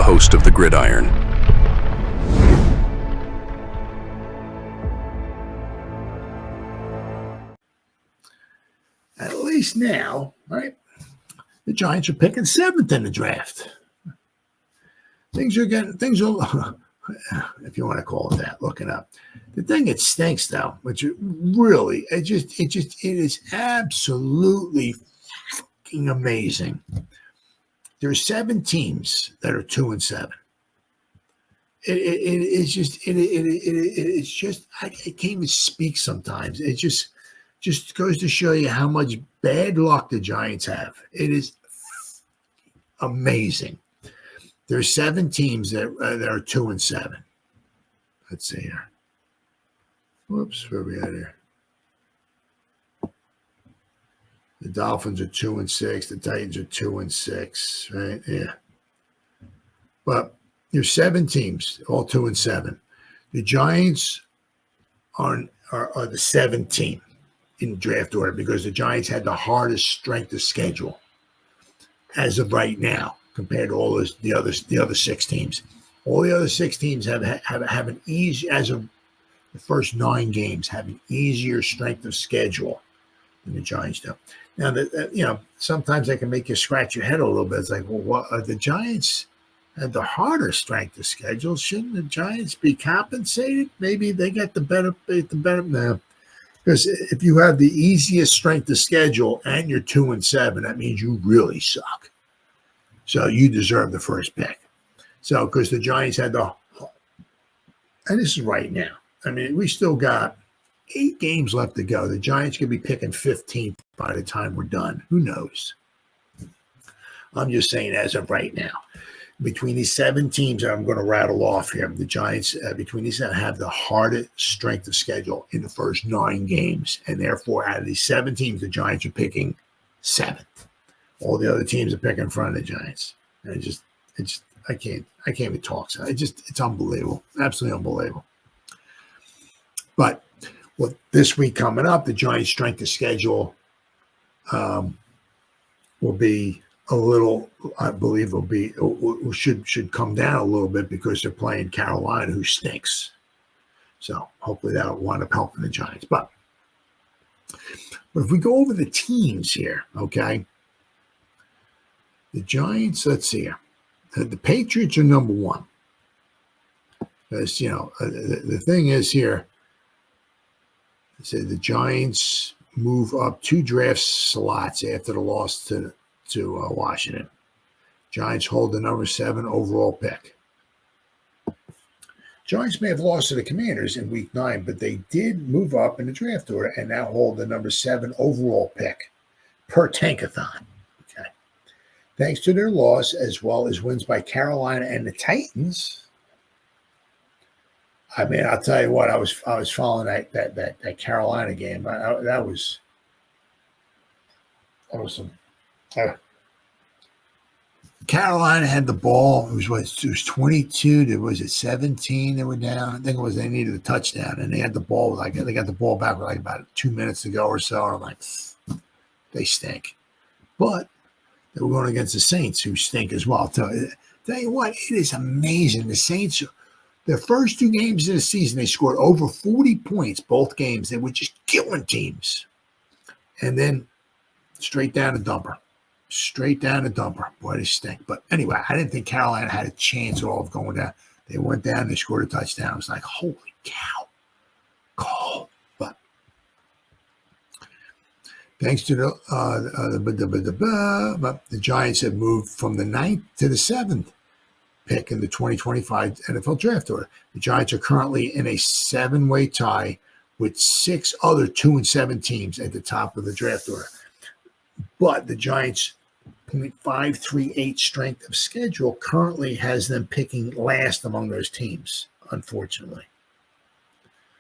host of the Gridiron. At least now, right? The Giants are picking 7th in the draft. Things are, if you want to call it that, looking up. The thing that stinks, though, which really, it is absolutely fucking amazing. There's 7 teams that are 2-7. It's just I can't even speak sometimes. It just goes to show you how much bad luck the Giants have. It is amazing. There's 7 teams that are 2-7. Let's see here. Whoops, where are we at here? The Dolphins are 2-6. The Titans are 2-6. Right? Yeah. But there's 7 teams, all 2-7. The Giants are the 7th team in draft order because the Giants had the hardest strength of schedule as of right now compared to all the other 6 teams. All the other 6 teams have an easy, as of the first 9 games, have an easier strength of schedule than the Giants do. Now, sometimes they can make you scratch your head a little bit. It's like, well, what the Giants had the harder strength of schedule? Shouldn't the Giants be compensated? Maybe they got the better. No, because if you have the easiest strength of schedule and you're 2-7, that means you really suck. So you deserve the first pick. So because the Giants had and this is right now. I mean, we still got 8 games left to go. The Giants could be picking 15th by the time we're done. Who knows? I'm just saying as of right now. Between these 7 teams that I'm going to rattle off here, the Giants, between these 7, have the hardest strength of schedule in the first 9 games. And therefore, out of these 7 teams, the Giants are picking 7th. All the other teams are picking in front of the Giants. And I can't even talk. So it's unbelievable. Absolutely unbelievable. But this week coming up, the Giants' strength of schedule will be a little, I believe should come down a little bit because they're playing Carolina, who stinks. So hopefully that'll wind up helping the Giants. But if we go over the teams here, okay, the Giants, let's see here. The Patriots are number 1. Because, the thing is here, the Giants move up 2 draft slots after the loss to Washington. Giants hold the number 7 overall pick. Giants may have lost to the Commanders in week 9, but they did move up in the draft order and now hold the number 7 overall pick per Tankathon. Okay. Thanks to their loss, as well as wins by Carolina and the Titans. I mean, I'll tell you what, I was following that Carolina game. That was awesome. Carolina had the ball. It was 22 to 17 they were down. I think it was they needed a touchdown, and they had the ball. They got the ball back with about 2 minutes to go or so. And I'm like, they stink. But they were going against the Saints, who stink as well. Tell you what, it is amazing. The Saints, their first 2 games of the season, they scored over 40 points both games. They were just killing teams. And then straight down the dumper. Boy, they stink. But anyway, I didn't think Carolina had a chance at all of going down. They went down, they scored a touchdown. I was like, holy cow. Cool. But thanks to the Giants have moved from the 9th to the 7th pick in the 2025 NFL draft order. The Giants are currently in a 7-way tie with 6 other 2-7 teams at the top of the draft order. But the Giants' .538 strength of schedule currently has them picking last among those teams, unfortunately.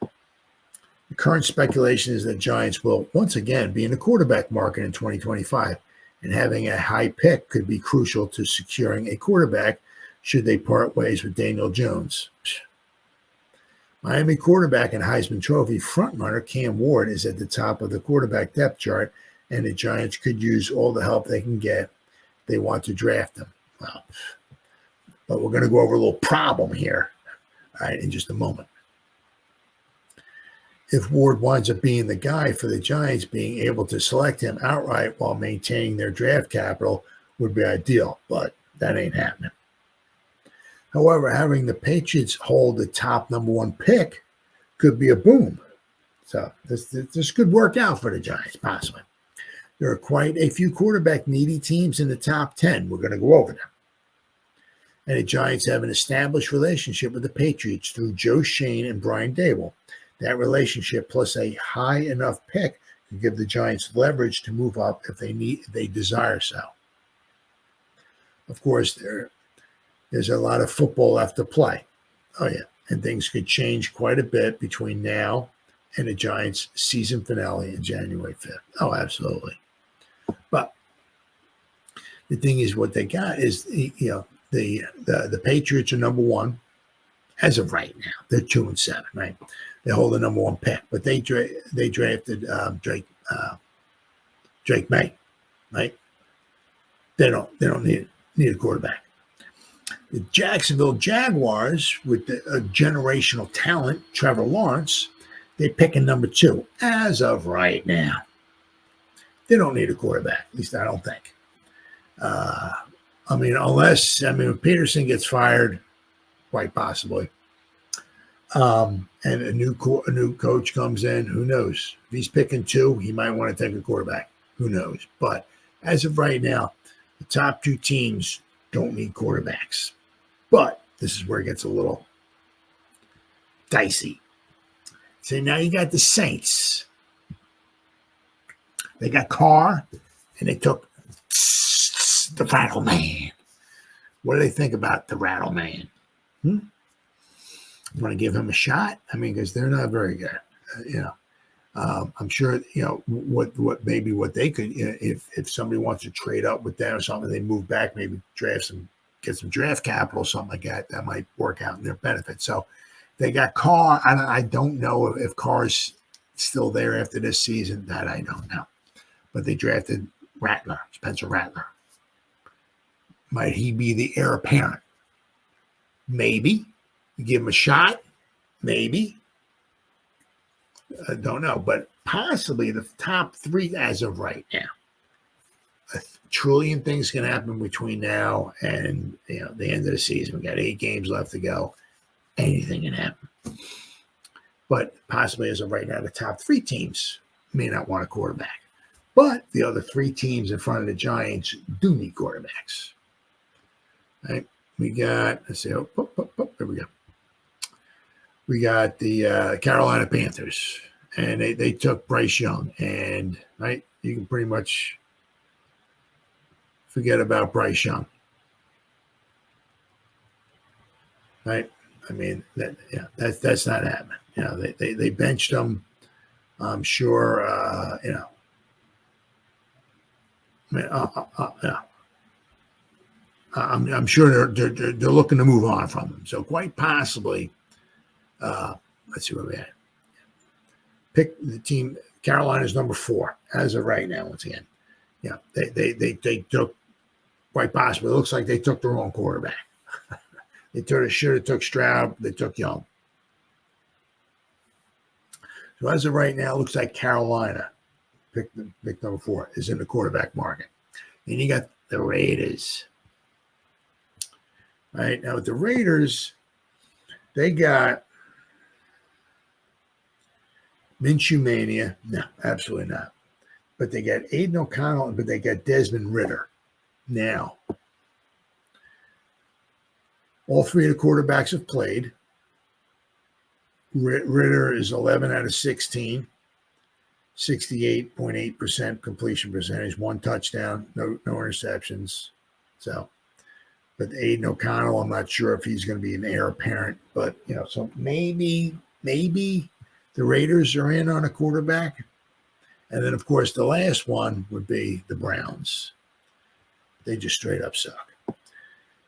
The current speculation is that Giants will once again be in the quarterback market in 2025, and having a high pick could be crucial to securing a quarterback should they part ways with Daniel Jones. Miami quarterback and Heisman Trophy frontrunner Cam Ward is at the top of the quarterback depth chart, and the Giants could use all the help they can get if they want to draft him. Well, But we're going to go over a little problem here, all right, in just a moment. If Ward winds up being the guy for the Giants, being able to select him outright while maintaining their draft capital would be ideal, but that ain't happening. However, having the Patriots hold the top number 1 pick could be a boom. So this could work out for the Giants, possibly. There are quite a few quarterback-needy teams in the top 10. We're going to go over them. And the Giants have an established relationship with the Patriots through Joe Shane and Brian Dable. That relationship plus a high enough pick can give the Giants leverage to move up if they desire so. Of course, there's a lot of football left to play. Oh, yeah. And things could change quite a bit between now and the Giants' season finale on January 5th. Oh, absolutely. But the thing is, what they got is, the Patriots are number 1 as of right now. They're 2-7, right? They hold the number 1 pick, but they drafted Drake May, right? They don't need a quarterback. The Jacksonville Jaguars, with a generational talent, Trevor Lawrence, they pick in number 2 as of right now. They don't need a quarterback, at least I don't think. If Peterson gets fired, quite possibly, and a new coach comes in, who knows? If he's picking 2, he might want to take a quarterback. Who knows? But as of right now, the top 2 teams don't need quarterbacks. But this is where it gets a little dicey. So now you got the Saints. They got Carr, and they took the Rattle Man. What do they think about the Rattle Man? You want to give him a shot? I mean, because they're not very good. I'm sure, what they could, if somebody wants to trade up with them or something, they move back, maybe get some draft capital, something like that. That might work out in their benefit. So they got Carr. I don't know if Carr's still there after this season. That I don't know. But they drafted Rattler, Spencer Rattler. Might he be the heir apparent? Maybe. You give him a shot? Maybe. I don't know. But possibly the top 3 as of right now. A trillion things can happen between now and the end of the season. We got 8 games left to go. Anything can happen. But possibly as of right now, the top 3 teams may not want a quarterback. But the other 3 teams in front of the Giants do need quarterbacks. Right? We got, there we go. We got the Carolina Panthers, and they took Bryce Young. And, right, you can pretty much forget about Bryce Young. Right? I mean, that's not happening. They benched him. I'm sure, I'm sure they're looking to move on from him. So quite possibly, let's see where we at. Pick the team. Carolina's number 4 as of right now. Once again, they took quite possibly. It looks like they took the wrong quarterback. They should have took Stroud. They took Young. So as of right now, it looks like Carolina, pick number 4, is in the quarterback market. Then you got the Raiders. Right now with the Raiders, they got Minshew Mania. No, absolutely not. But they got Aiden O'Connell, but they got Desmond Ridder. Now, all 3 of the quarterbacks have played. Ridder is 11 out of 16, 68.8% completion percentage, 1 touchdown, no interceptions. So, but Aiden O'Connell, I'm not sure if he's going to be an heir apparent, but so maybe the Raiders are in on a quarterback. And then, of course, the last one would be the Browns. They just straight up suck.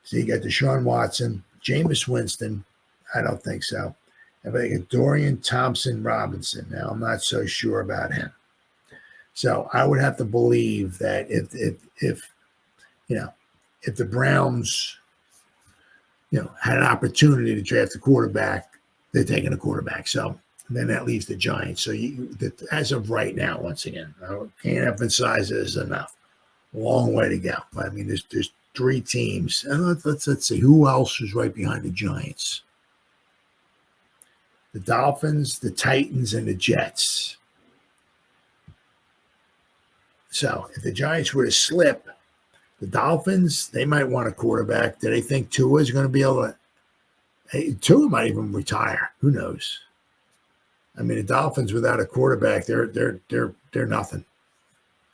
So you got Deshaun Watson, Jameis Winston. I don't think so. And they got Dorian Thompson-Robinson. Now, I'm not so sure about him. So I would have to believe that if the Browns had an opportunity to draft a quarterback, they're taking a quarterback. So then that leaves the Giants. So as of right now, once again, I can't emphasize this enough. Long way to go. I mean, there's three teams. And let's see who else is right behind the Giants. The Dolphins, the Titans, and the Jets. So if the Giants were to slip, the Dolphins, they might want a quarterback. Do they think Tua is going to be able to? Hey, Tua might even retire. Who knows? I mean, the Dolphins without a quarterback, they're nothing.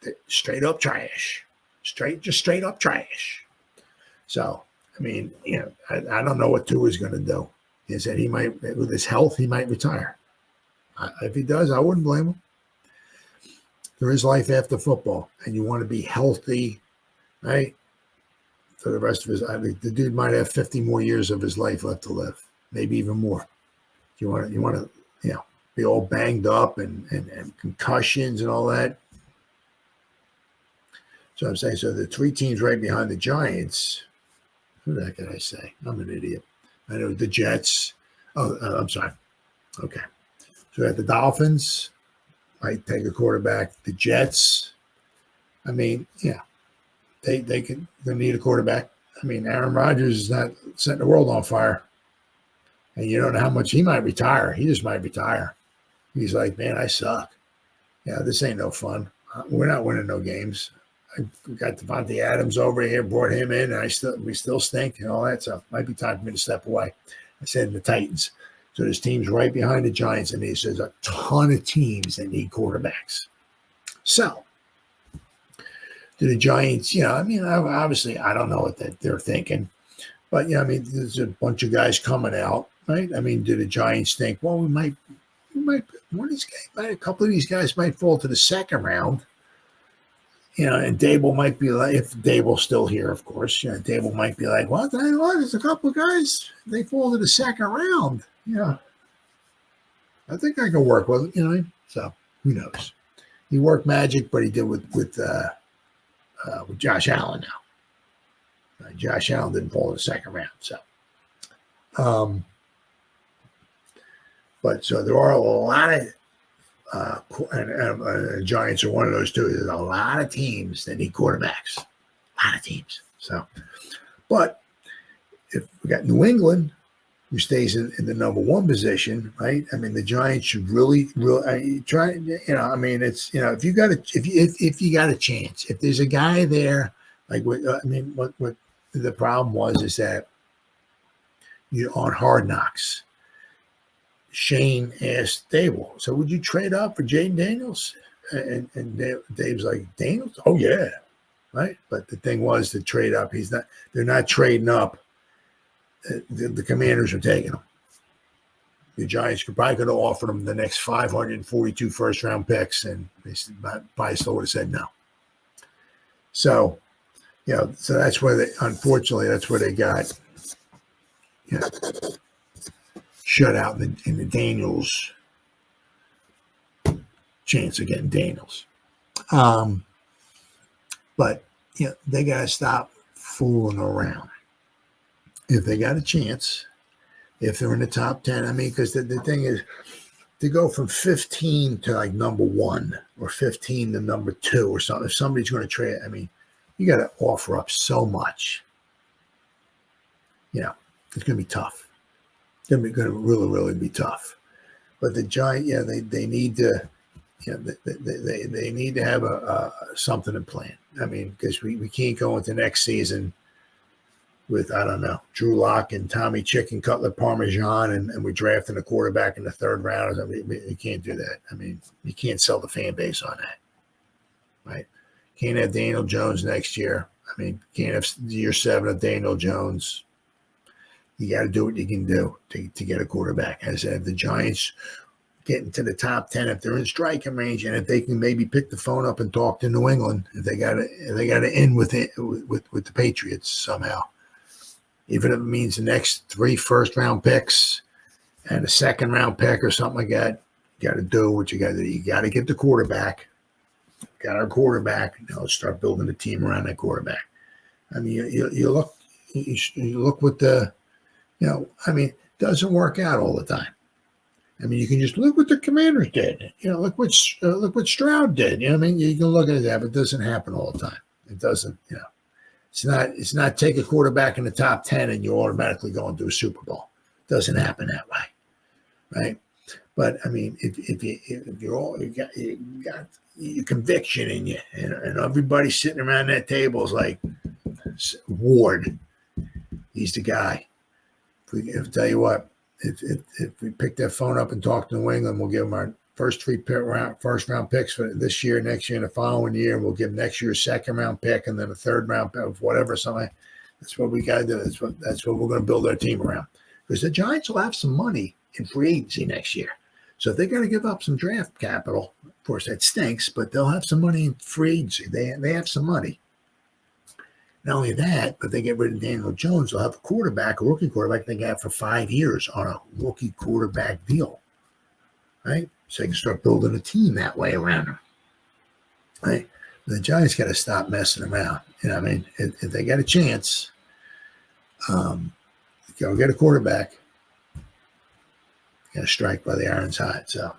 They're straight up trash. Straight up trash. So, I mean, I don't know what Tua is going to do. He said he might, with his health, he might retire. If he does, I wouldn't blame him. There is life after football, and you want to be healthy, right? For the rest of his, I mean, the dude might have 50 more years of his life left to live, maybe even more. You want to, be all banged up and concussions and all that. So I'm saying, so the three teams right behind the Giants. Who the heck did I say? I'm an idiot. I know the Jets. Oh, I'm sorry. Okay. So at the Dolphins, might take a quarterback. The Jets, I mean, they need a quarterback. I mean, Aaron Rodgers is not setting the world on fire. And you don't know how much he might retire. He just might retire. He's like, man, I suck. Yeah, this ain't no fun. We're not winning no games. I got Devontae Adams over here, brought him in, and we still stink and all that stuff. Might be time for me to step away. I said the Titans. So there's teams right behind the Giants, and there's a ton of teams that need quarterbacks. So do the Giants, I mean, obviously I don't know what they're thinking. But, I mean, there's a bunch of guys coming out, right? I mean, do the Giants think, well, we might one of these guys, a couple of these guys might fall to the second round. And Dable might be like, if Dable's still here, of course, Dable might be like, well, there's a couple of guys, they fall to the second round. Yeah. I think I can work with it, so who knows? He worked magic, but he did with Josh Allen now. Josh Allen didn't fall to the second round, so. But so there are a lot of and Giants are one of those too. There's a lot of teams that need quarterbacks. A lot of teams. So, but if we got New England, who stays in the number one position, right? I mean, the Giants should really try. I mean, it's if you got a chance, if there's a guy there, like what the problem was is that on Hard Knocks. Shane asked Dable, so would you trade up for Jaden Daniels? And Dave's like, Daniels? Oh, yeah. Right? But the thing was to trade up. They're not trading up. The Commanders are taking him. The Giants probably could have offered him the next 542 first-round picks, and they probably still would have said no. So, so that's where unfortunately, that's where they got, shut out in the Daniels chance of getting Daniels. But they got to stop fooling around. If they got a chance, if they're in the top 10, I mean, because the thing is, to go from 15 to like number 1 or 15 to number 2 or something, if somebody's going to trade, I mean, you got to offer up so much. It's going to be tough. It's going to really, really be tough. But the Giants, they need to, they need to have something in plan. I mean, because we can't go into next season with, I don't know, Drew Lock and Tommy Chicken Cutlet Parmesan, and we're drafting a quarterback in the third round. I mean, you can't do that. I mean, you can't sell the fan base on that, right? Can't have Daniel Jones next year. I mean, can't have year 7 of Daniel Jones. You got to do what you can do to get a quarterback. As I said, if the Giants get into the top 10, if they're in striking range, and if they can maybe pick the phone up and talk to New England, if they got to end with the Patriots somehow, even if it means the next 3 first-round picks and a second-round pick or something like that, you got to do what you got to do. You got to get the quarterback. Got our quarterback. Let's start building a team around that quarterback. I mean, you look with the I mean, doesn't work out all the time. I mean, you can just look what the Commanders did. Look what Stroud did. You know what I mean? You can look at that, but it doesn't happen all the time. It doesn't. It's not take a quarterback in the top 10 and you automatically go into a Super Bowl. It doesn't happen that way, right? But I mean, if you got your conviction in you, and everybody sitting around that table is like, Ward, he's the guy. If tell you what, if we pick that phone up and talk to New England, we'll give them our first first round picks for this year, next year, and the following year. We'll give next year a second round pick and then a third round pick of whatever. Something. That's what we got to do. That's what we're going to build our team around. Because the Giants will have some money in free agency next year. So if they got to give up some draft capital, of course that stinks, but they'll have some money in free agency. They have some money. Not only that, but they get rid of Daniel Jones, they'll have a rookie quarterback they can have for 5 years on a rookie quarterback deal. Right? So they can start building a team that way around them. Right? The Giants got to stop messing around. I mean, if they got a chance, go get a quarterback. Got to strike while the iron's hot. So, of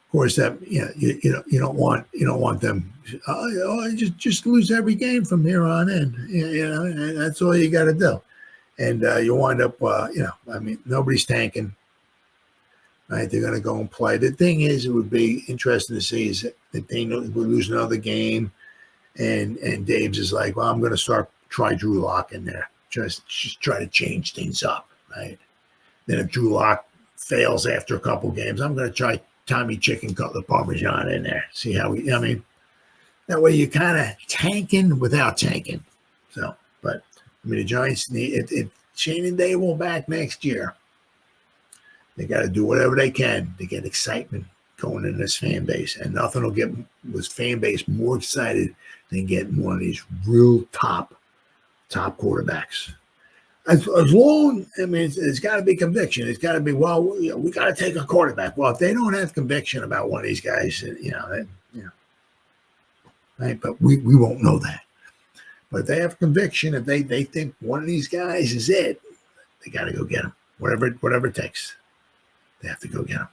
course, that you don't want them. Just lose every game from here on in. And that's all you got to do. And you wind up, I mean, nobody's tanking. Right? They're going to go and play. The thing is, it would be interesting to see is that they would lose another game, and Dave's is like, well, I'm going to try Drew Lock in there, just try to change things up, right? Then if Drew Lock fails after a couple games, I'm going to try Tommy Chicken Cutler Parmesan in there. See how that way you're kind of tanking without tanking. So, but I mean, the Giants need it. Shane and Dave will back next year. They got to do whatever they can to get excitement going in this fan base, and nothing will get this fan base more excited than getting one of these real top quarterbacks. As long, I mean, it's got to be conviction. It's got to be, well, we got to take a quarterback. Well, if they don't have conviction about one of these guys, right? But we won't know that. But if they have conviction, if they think one of these guys is it, they got to go get him. Whatever it takes, they have to go get him.